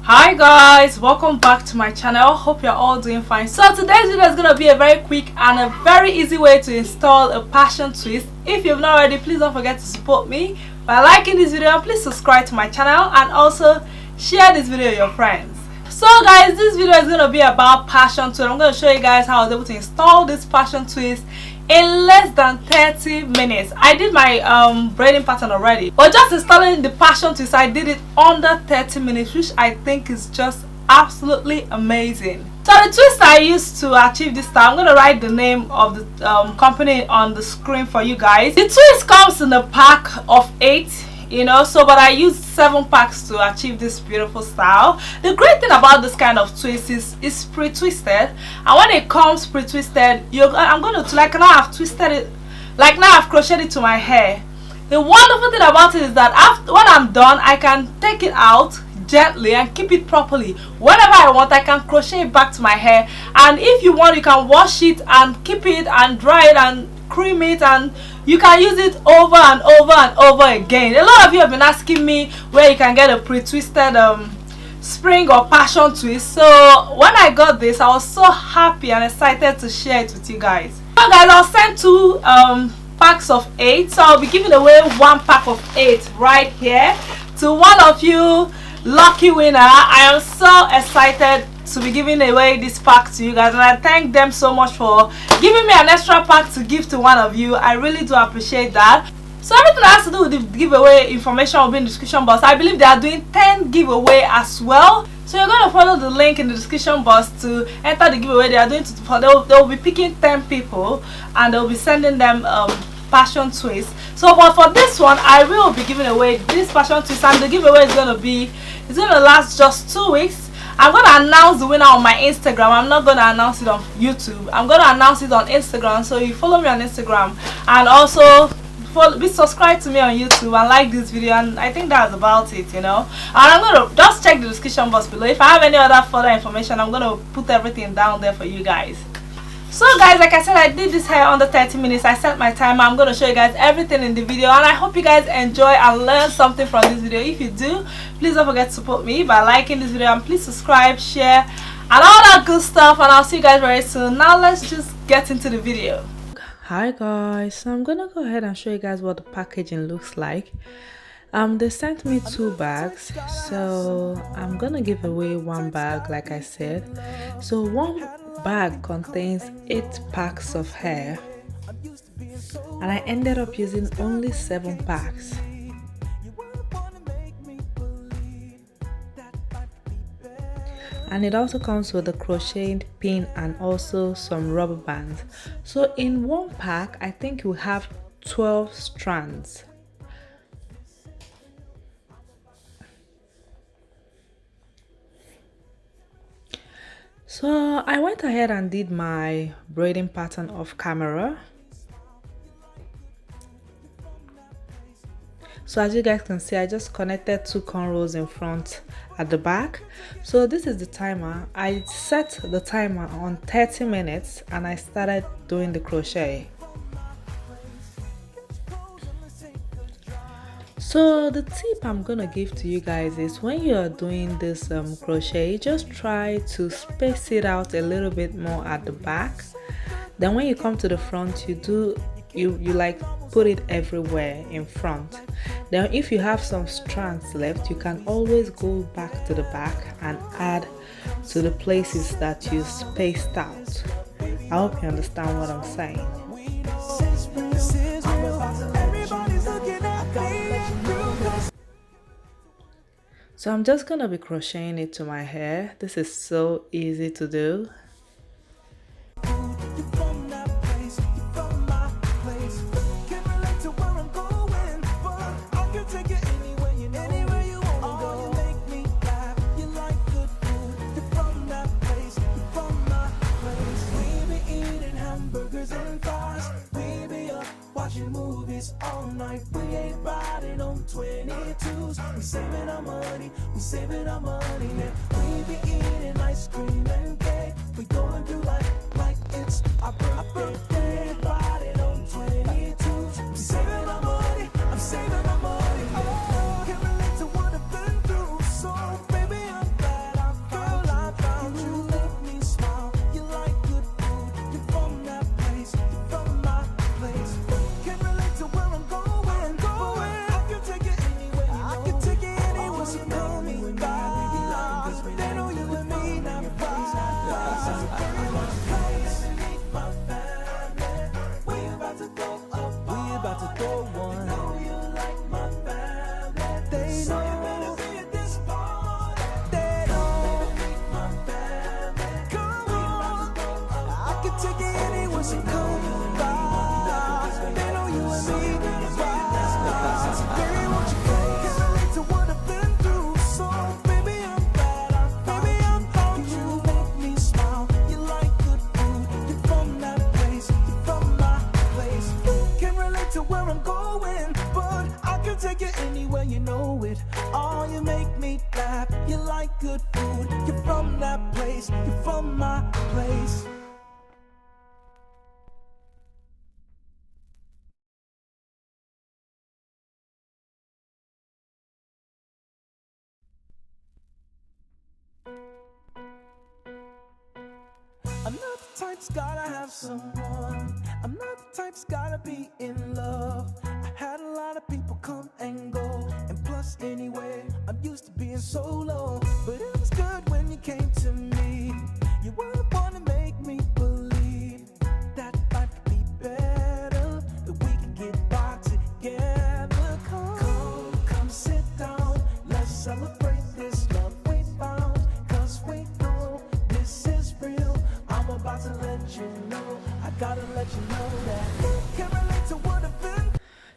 Hi guys, welcome back to my channel. Hope you're all doing fine. So today's video is going to be a very quick and a very easy way to install a passion twist. If you've not already, please don't forget to support me by liking this video, and please subscribe to my channel and also share this video with your friends. So guys, this video is going to be about passion twist. I'm going to show you guys how I was able to install this passion twist in less than 30 minutes. I did my braiding pattern already, but just installing the passion twist, I did it under 30 minutes, which I think is just absolutely amazing. So the twist I used to achieve this style, I'm going to write the name of the company on the screen for you guys. The twist comes in a pack of 8, you know, but I used 7 packs to achieve this beautiful style. The great thing about this kind of twist is it's pre-twisted, and when it comes pre-twisted, I'm going to, like, now I've twisted it, like now I've crocheted it to my hair. The wonderful thing about it is that after, when I'm done, I can take it out gently and keep it properly. Whenever I want, I can crochet it back to my hair, and if you want, you can wash it and keep it and dry it and cream it, and you can use it over and over and over again. A lot of you have been asking me where you can get a pre-twisted spring or passion twist. So when I got this, I was so happy and excited to share it with you guys. So guys, I'll send 2 packs of 8, so I'll be giving away 1 pack of 8 right here to one of you lucky winner. I am so excited to be giving away this pack to you guys, and I thank them so much for giving me an extra pack to give to one of you. I really do appreciate that. So everything that has to do with the giveaway information will be in the description box. I believe they are doing 10 giveaway as well, so you're going to follow the link in the description box to enter the giveaway. They are doing they'll be picking 10 people and they'll be sending them passion twist. So but for this one, I will be giving away this passion twist, and the giveaway is going to last just 2 weeks. I'm going to announce the winner on my Instagram. I'm not going to announce it on YouTube. I'm going to announce it on Instagram. So you follow me on Instagram, and also be subscribed to me on YouTube and like this video, and I think that's about it, you know. And I'm going to just check the description box below. If I have any other further information, I'm going to put everything down there for you guys. So guys, like I said, I did this hair under 30 minutes. I set my timer. I'm going to show you guys everything in the video, and I hope you guys enjoy and learn something from this video. If you do, please don't forget to support me by liking this video, and please subscribe, share, and all that good stuff, and I'll see you guys very soon. Now let's just get into the video. Hi guys, so I'm gonna go ahead and show you guys what the packaging looks like. They sent me 2 bags, so I'm gonna give away 1 bag like I said. So 1 bag contains 8 packs of hair, and I ended up using only 7 packs. And it also comes with a crocheted pin and also some rubber bands. So in 1 pack, I think you have 12 strands. So I went ahead and did my braiding pattern off camera. So as you guys can see, I just connected 2 cornrows in front at the back. So this is the timer. I set the timer on 30 minutes and I started doing the crochet. So the tip I'm gonna give to you guys is, when you are doing this crochet, just try to space it out a little bit more at the back. Then when you come to the front, you like put it everywhere in front. Then if you have some strands left, you can always go back to the back and add to the places that you spaced out. I hope you understand what I'm saying. So I'm just gonna be crocheting it to my hair. This is so easy to do. Movies all night, we ain't riding on 22s. We saving our money, man. We be eating ice cream and cake. We going through life like it's our birthday. Riding on 22s. We saving our money, I'm saving our money. Oh, can't relate to what I've been through, so baby I'm glad. like good food. You're from that place, you're from my place. I'm not the type's gotta have someone. I'm not the type's gotta be in love. I had a lot of people come and go, and plus anyway, I'm used to being solo. But it was good when you came to me. You were the one to make me believe that life could be better, that we can get by together. Come sit down. Let's celebrate this love we found, 'cause we know this is real. I'm about to let you know, I gotta let you know that you can relate to what I've been.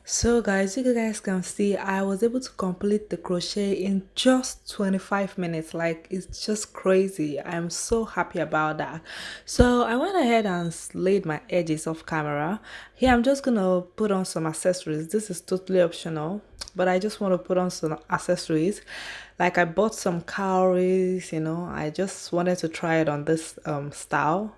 So guys, you guys can see I was able to complete the crochet in just 25 minutes. Like, it's just crazy. I'm so happy about that. So I went ahead and laid my edges off camera. Here I'm just gonna put on some accessories. This is totally optional, but I just want to put on some accessories. Like, I bought some cowries, you know. I just wanted to try it on this style.